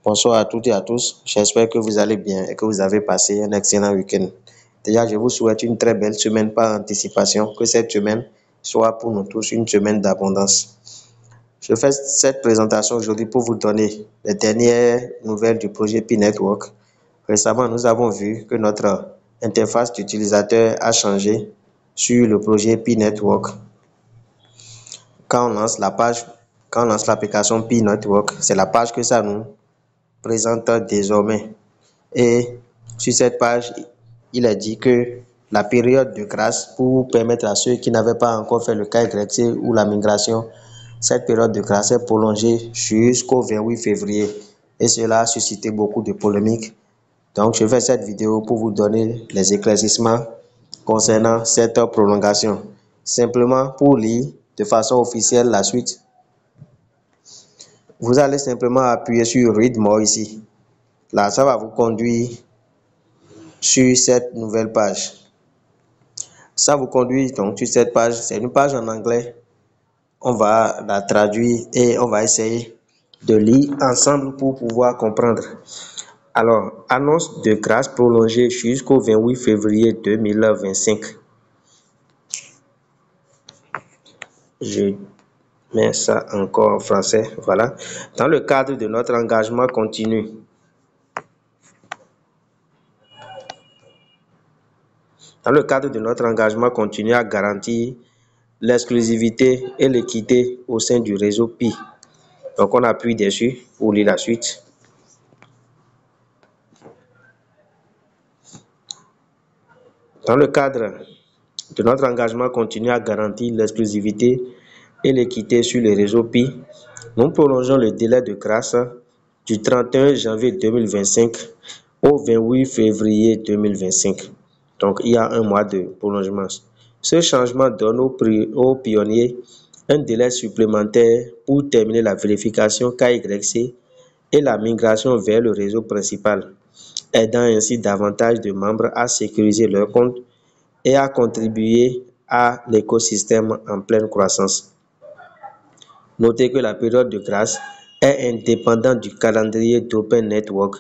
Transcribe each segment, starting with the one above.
Bonsoir à toutes et à tous. J'espère que vous allez bien et que vous avez passé un excellent week-end. Déjà, je vous souhaite une très belle semaine par anticipation. Que cette semaine soit pour nous tous une semaine d'abondance. Je fais cette présentation aujourd'hui pour vous donner les dernières nouvelles du projet P-Network. Récemment, nous avons vu que notre interface d'utilisateur a changé sur le projet P-Network. Quand on lance l'application P-Network, c'est la page que ça nous présente désormais. Et sur cette page, il est dit que la période de grâce pour permettre à ceux qui n'avaient pas encore fait le KYC ou la migration, cette période de grâce est prolongée jusqu'au 28 février. Et cela a suscité beaucoup de polémiques. Donc, je fais cette vidéo pour vous donner les éclaircissements concernant cette prolongation. Simplement pour lire de façon officielle la suite, vous allez simplement appuyer sur Read More ici. Là, ça va vous conduire sur cette nouvelle page. Ça vous conduit donc sur cette page. C'est une page en anglais. On va la traduire et on va essayer de lire ensemble pour pouvoir comprendre. Alors, annonce de grâce prolongée jusqu'au 28 février 2025. Je mets ça encore en français. Voilà. Dans le cadre de notre engagement continu, à garantir l'exclusivité et l'équité au sein du réseau PI. Donc, on appuie dessus pour lire la suite. Dans le cadre de notre engagement continu à garantir l'exclusivité et l'équité sur le réseau PI, nous prolongeons le délai de grâce du 31 janvier 2025 au 28 février 2025. Donc, il y a un mois de prolongement. Ce changement donne aux pionniers un délai supplémentaire pour terminer la vérification KYC et la migration vers le réseau principal, aidant ainsi davantage de membres à sécuriser leur compte et à contribuer à l'écosystème en pleine croissance. Notez que la période de grâce est indépendante du calendrier d'Open Network.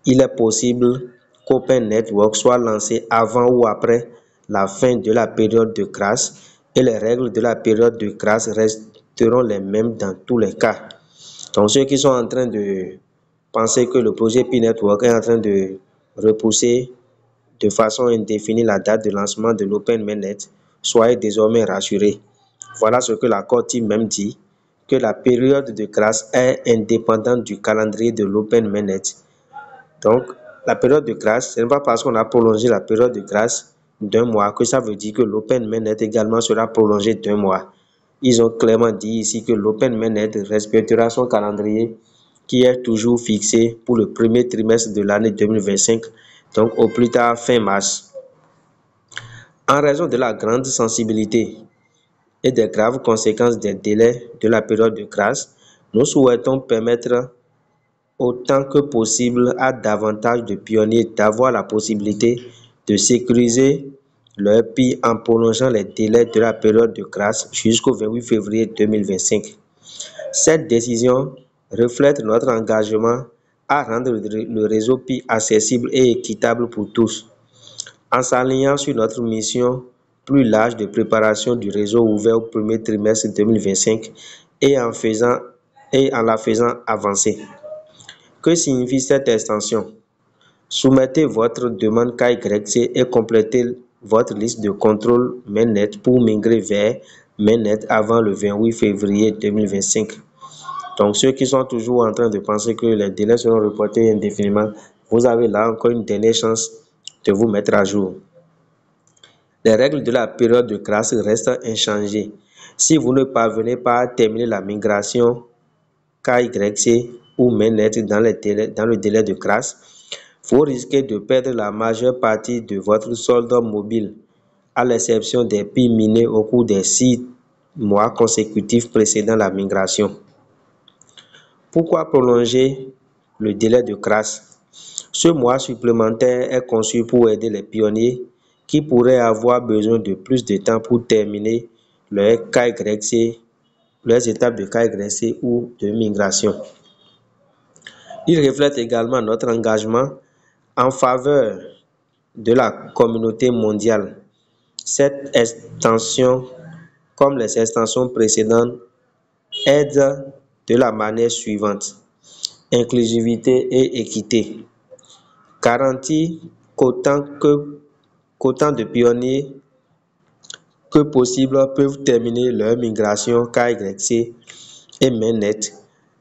Il est possible qu'Open Network soit lancé avant ou après la fin de la période de grâce et les règles de la période de grâce resteront les mêmes dans tous les cas. Donc, ceux qui sont en train de penser que le projet P-Network est en train de repousser de façon indéfinie la date de lancement de l'Open Mainnet, soyez désormais rassurés. Voilà ce que l'accord TIM même dit, que la période de grâce est indépendante du calendrier de l'Open Mainnet. Donc, la période de grâce, ce n'est pas parce qu'on a prolongé la période de grâce d'un mois que ça veut dire que l'Open Mainnet également sera prolongé d'un mois. Ils ont clairement dit ici que l'Open Mainnet respectera son calendrier qui est toujours fixé pour le premier trimestre de l'année 2025, donc au plus tard fin mars. En raison de la grande sensibilité et des graves conséquences des délais de la période de grâce, nous souhaitons permettre autant que possible à davantage de pionniers d'avoir la possibilité de sécuriser leur PI en prolongeant les délais de la période de grâce jusqu'au 28 février 2025. Cette décision reflète notre engagement à rendre le réseau PI accessible et équitable pour tous, en s'alignant sur notre mission plus large de préparation du réseau ouvert au premier trimestre 2025 et en la faisant avancer. Que signifie cette extension? Soumettez votre demande KYC et complétez votre liste de contrôle Mainnet pour migrer vers Mainnet avant le 28 février 2025. Donc, ceux qui sont toujours en train de penser que les délais seront reportés indéfiniment, vous avez là encore une dernière chance de vous mettre à jour. Les règles de la période de grâce restent inchangées. Si vous ne parvenez pas à terminer la migration KYC ou Mainnet dans le délai de grâce, vous risquez de perdre la majeure partie de votre solde mobile, à l'exception des PI minés au cours des 6 mois consécutifs précédant la migration. Pourquoi prolonger le délai de grâce? Ce mois supplémentaire est conçu pour aider les pionniers qui pourraient avoir besoin de plus de temps pour terminer leurs étapes de KYC ou de migration. Il reflète également notre engagement en faveur de la communauté mondiale. Cette extension, comme les extensions précédentes, aide de la manière suivante: inclusivité et équité. Garantit qu'autant de pionniers que possible peuvent terminer leur migration KYC et mainnet,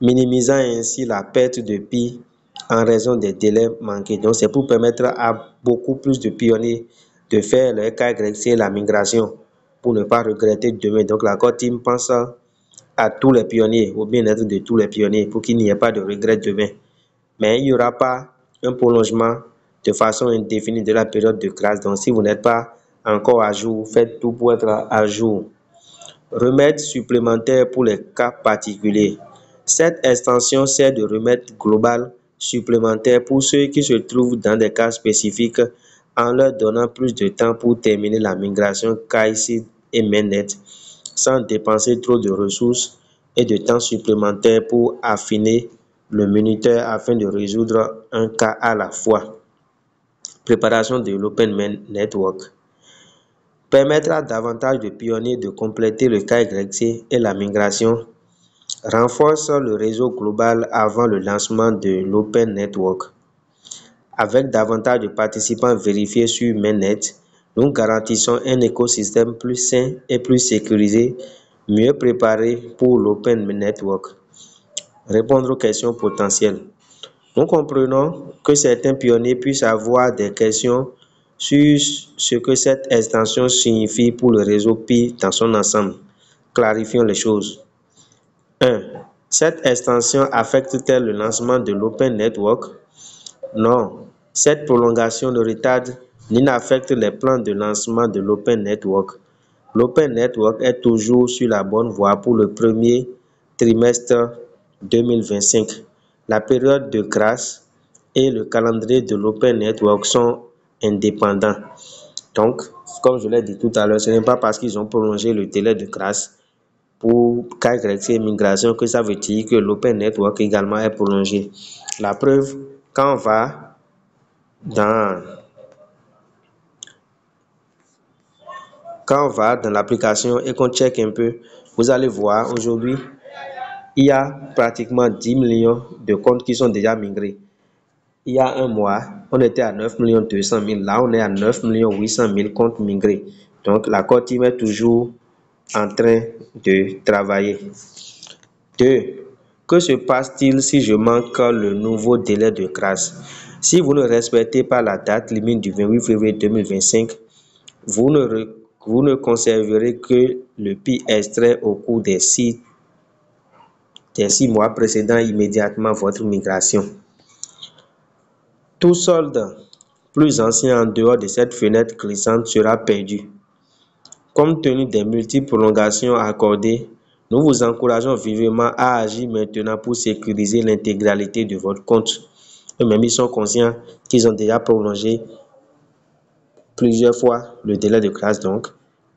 minimisant ainsi la perte de PI en raison des délais manqués. Donc, c'est pour permettre à beaucoup plus de pionniers de faire leur KYC et la migration pour ne pas regretter demain. Donc, la Core Team pense à tous les pionniers, au bien-être de tous les pionniers pour qu'il n'y ait pas de regret demain. Mais il n'y aura pas un prolongement de façon indéfinie de la période de grâce. Donc, si vous n'êtes pas encore à jour, faites tout pour être à jour. Remède supplémentaire pour les cas particuliers. Cette extension sert de remède global supplémentaire pour ceux qui se trouvent dans des cas spécifiques en leur donnant plus de temps pour terminer la migration KYC et mainnet sans dépenser trop de ressources et de temps supplémentaire pour affiner le minuteur afin de résoudre un cas à la fois. Préparation de l'Open Network permettre à davantage de pionniers de compléter le KYC et la migration, renforce le réseau global avant le lancement de l'Open Network. Avec davantage de participants vérifiés sur mainnet, nous garantissons un écosystème plus sain et plus sécurisé, mieux préparé pour l'Open Network. Répondre aux questions potentielles. Nous comprenons que certains pionniers puissent avoir des questions sur ce que cette extension signifie pour le réseau PI dans son ensemble. Clarifions les choses. 1. Cette extension affecte-t-elle le lancement de l'Open Network? Non. Cette prolongation ne retarde ni n'affecte les plans de lancement de l'Open Network. L'Open Network est toujours sur la bonne voie pour le premier trimestre 2025. La période de grâce et le calendrier de l'Open Network sont indépendants. Donc, comme je l'ai dit tout à l'heure, ce n'est pas parce qu'ils ont prolongé le délai de grâce pour KYC et migration que ça veut dire que l'Open Network également est prolongé. La preuve, quand on va dans l'application et qu'on check un peu, vous allez voir aujourd'hui, il y a pratiquement 10 millions de comptes qui sont déjà migrés. Il y a un mois, on était à 9 200 000. Là, on est à 9 800 000 comptes migrés. Donc, la Core Team est toujours en train de travailler. 2. Que se passe-t-il si je manque le nouveau délai de grâce? Si vous ne respectez pas la date limite du 28 février 2025, vous ne conserverez que le PI extrait au cours des 6 mois précédant immédiatement votre migration. Tout solde plus ancien en dehors de cette fenêtre glissante sera perdu. Compte tenu des multiples prolongations accordées, nous vous encourageons vivement à agir maintenant pour sécuriser l'intégralité de votre compte. Eux-mêmes, ils sont conscients qu'ils ont déjà prolongé plusieurs fois le délai de grâce, donc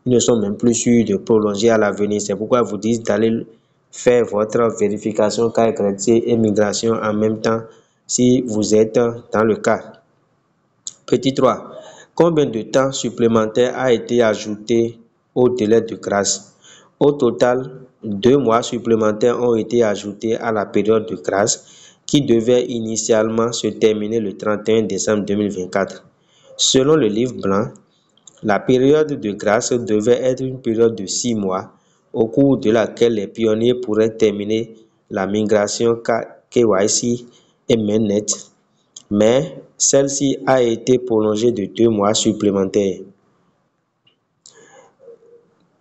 ils ne sont même plus sûrs de prolonger à l'avenir. C'est pourquoi ils vous disent d'aller faire votre vérification KYC et migration en même temps si vous êtes dans le cas. Petit 3. Combien de temps supplémentaire a été ajouté au délai de grâce? Au total, 2 mois supplémentaires ont été ajoutés à la période de grâce qui devait initialement se terminer le 31 décembre 2024. Selon le livre blanc, la période de grâce devait être une période de 6 mois au cours de laquelle les pionniers pourraient terminer la migration KYC et mainnet, mais celle-ci a été prolongée de 2 mois supplémentaires.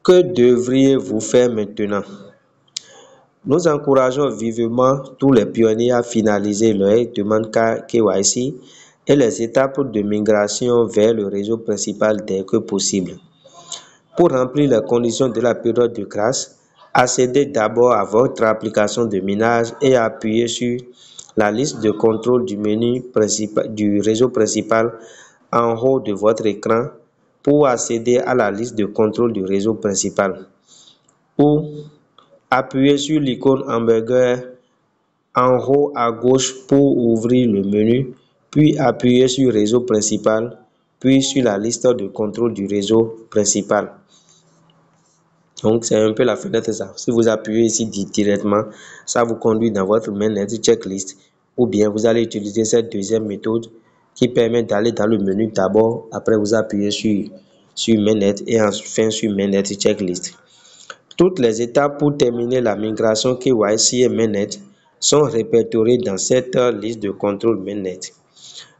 Que devriez-vous faire maintenant? Nous encourageons vivement tous les pionniers à finaliser leur demande KYC et les étapes de migration vers le réseau principal dès que possible. Pour remplir les conditions de la période de grâce, accédez d'abord à votre application de minage et appuyez sur la liste de contrôle du menu du réseau principal en haut de votre écran pour accéder à la liste de contrôle du réseau principal. Ou appuyez sur l'icône hamburger en haut à gauche pour ouvrir le menu, puis appuyez sur réseau principal, puis sur la liste de contrôle du réseau principal. Donc, c'est un peu la fenêtre ça. Si vous appuyez ici directement, ça vous conduit dans votre mainnet checklist, ou bien vous allez utiliser cette deuxième méthode qui permet d'aller dans le menu d'abord, après vous appuyez sur mainnet et enfin sur mainnet checklist. Toutes les étapes pour terminer la migration KYC et mainnet sont répertoriées dans cette liste de contrôle mainnet.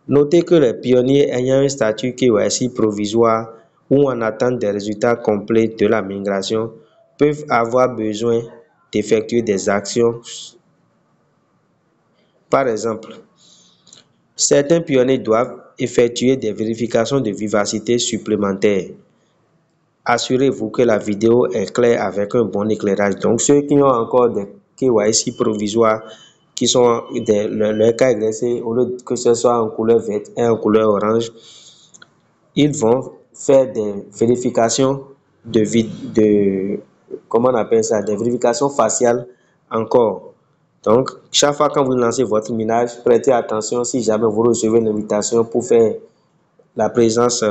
Notez que les pionniers ayant un statut KYC provisoire ou en attente des résultats complets de la migration peuvent avoir besoin d'effectuer des actions. Par exemple, certains pionniers doivent effectuer des vérifications de vivacité supplémentaires. Assurez-vous que la vidéo est claire avec un bon éclairage. Donc, ceux qui ont encore des KYC provisoires, qui sont leur cas agressé, au lieu que ce soit en couleur verte et en couleur orange, ils vont faire des vérifications comment on appelle ça, des vérifications faciales encore. Donc, chaque fois quand vous lancez votre minage, prêtez attention si jamais vous recevez une invitation pour faire la présence,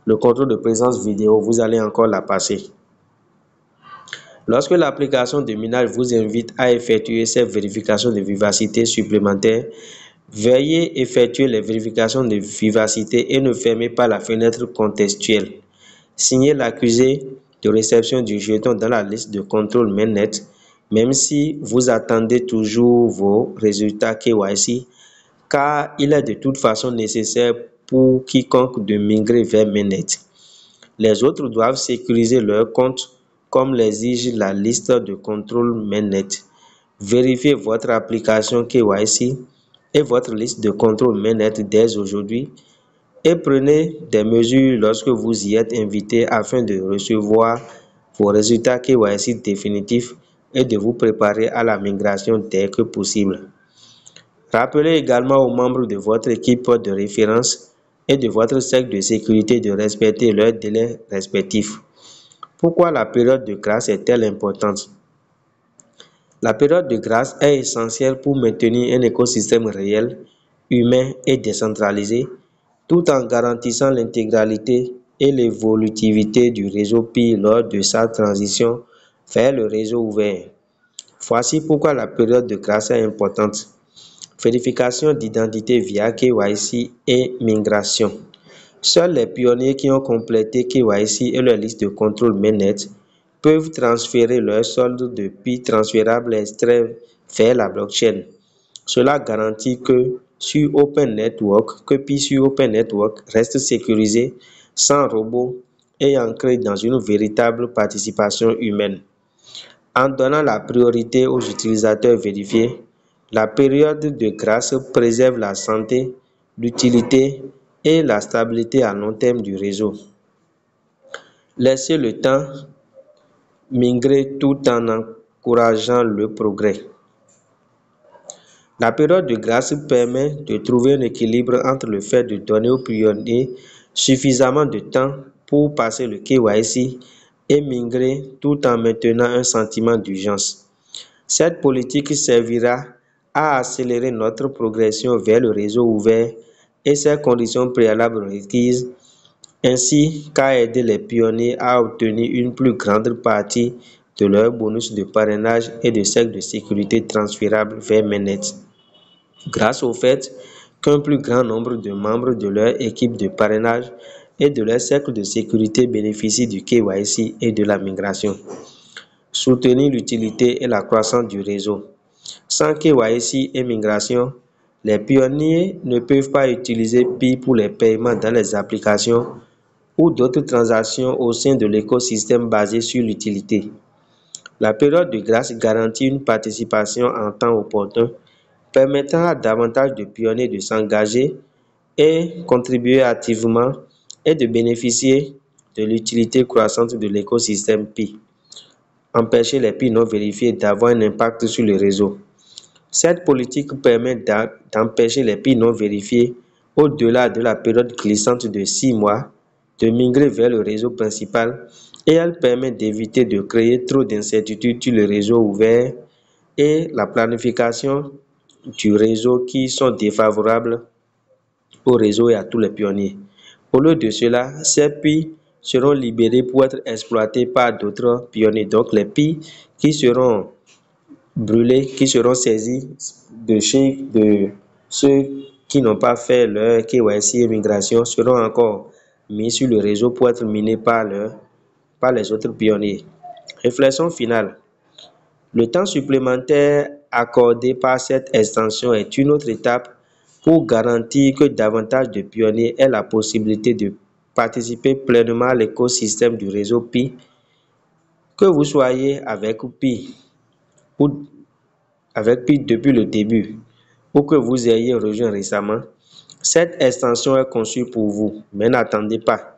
le contrôle de présence vidéo, vous allez encore la passer. Lorsque l'application de minage vous invite à effectuer ces vérifications de vivacité supplémentaires, veuillez effectuer les vérifications de vivacité et ne fermez pas la fenêtre contextuelle. Signez l'accusé de réception du jeton dans la liste de contrôle mainnet, même si vous attendez toujours vos résultats KYC, car il est de toute façon nécessaire pour quiconque de migrer vers mainnet. Les autres doivent sécuriser leur compte comme l'exige la liste de contrôle mainnet. Vérifiez votre application KYC et votre liste de contrôle mainnet dès aujourd'hui et prenez des mesures lorsque vous y êtes invité afin de recevoir vos résultats KYC définitifs et de vous préparer à la migration dès que possible. Rappelez également aux membres de votre équipe de référence et de votre cercle de sécurité de respecter leurs délais respectifs. Pourquoi la période de grâce est-elle importante? La période de grâce est essentielle pour maintenir un écosystème réel, humain et décentralisé, tout en garantissant l'intégralité et l'évolutivité du réseau Pi lors de sa transition vers le réseau ouvert. Voici pourquoi la période de grâce est importante. Vérification d'identité via KYC et migration. Seuls les pionniers qui ont complété KYC et leur liste de contrôle mainnet peuvent transférer leur solde de Pi transférable extrait vers la blockchain. Cela garantit que Pi sur Open Network reste sécurisé, sans robot et ancré dans une véritable participation humaine. En donnant la priorité aux utilisateurs vérifiés, la période de grâce préserve la santé, l'utilité et la stabilité à long terme du réseau. Laissez le temps migrer tout en encourageant le progrès. La période de grâce permet de trouver un équilibre entre le fait de donner aux pionniers suffisamment de temps pour passer le KYC et migrer tout en maintenant un sentiment d'urgence. Cette politique servira à accélérer notre progression vers le réseau ouvert et ses conditions préalables requises, ainsi qu'à aider les pionniers à obtenir une plus grande partie de leur bonus de parrainage et de cercle de sécurité transférable vers mainnet, grâce au fait qu'un plus grand nombre de membres de leur équipe de parrainage et de leur cercle de sécurité bénéficient du KYC et de la migration. Soutenir l'utilité et la croissance du réseau. Sans KYC et migration, les pionniers ne peuvent pas utiliser Pi pour les paiements dans les applications ou d'autres transactions au sein de l'écosystème basé sur l'utilité. La période de grâce garantit une participation en temps opportun, permettant à davantage de pionniers de s'engager et contribuer activement et de bénéficier de l'utilité croissante de l'écosystème Pi. Empêcher les Pi non vérifiés d'avoir un impact sur le réseau. Cette politique permet d'empêcher les Pi non vérifiés, au-delà de la période glissante de 6 mois, de migrer vers le réseau principal et elle permet d'éviter de créer trop d'incertitudes sur le réseau ouvert et la planification du réseau qui sont défavorables au réseau et à tous les pionniers. Au lieu de cela, ces puits seront libérés pour être exploités par d'autres pionniers. Donc les puits qui seront brûlés, qui seront saisis de ceux qui n'ont pas fait leur KYC et migration seront encore mis sur le réseau pour être minés par les autres pionniers. Réflexion finale. Le temps supplémentaire accordé par cette extension est une autre étape pour garantir que davantage de pionniers aient la possibilité de participer pleinement à l'écosystème du réseau Pi. Que vous soyez avec Pi ou avec Pi depuis le début ou que vous ayez rejoint récemment, cette extension est conçue pour vous, mais n'attendez pas.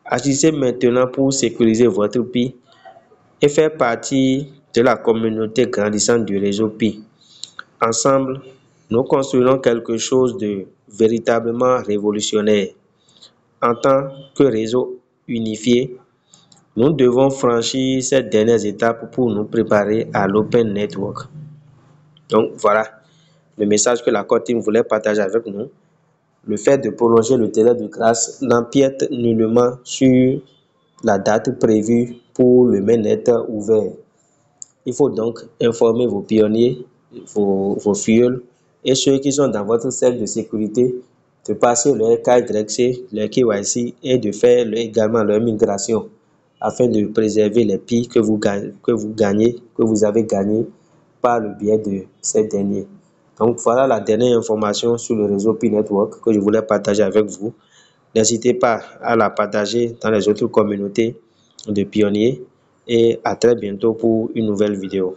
Agissez maintenant pour sécuriser votre Pi et faire partie de la communauté grandissante du réseau Pi. Ensemble, nous construirons quelque chose de véritablement révolutionnaire. En tant que réseau unifié, nous devons franchir ces dernières étapes pour nous préparer à l'Open Network. Donc voilà le message que la Core Team voulait partager avec nous. Le fait de prolonger le délai de grâce n'empiète nullement sur la date prévue pour le mainnet ouvert. Il faut donc informer vos pionniers, vos fioles et ceux qui sont dans votre cercle de sécurité de passer leur KYC, leur KYC et de faire également leur migration afin de préserver les PI que vous avez gagnés par le biais de ces derniers. Donc voilà la dernière information sur le réseau Pi Network que je voulais partager avec vous. N'hésitez pas à la partager dans les autres communautés de pionniers et à très bientôt pour une nouvelle vidéo.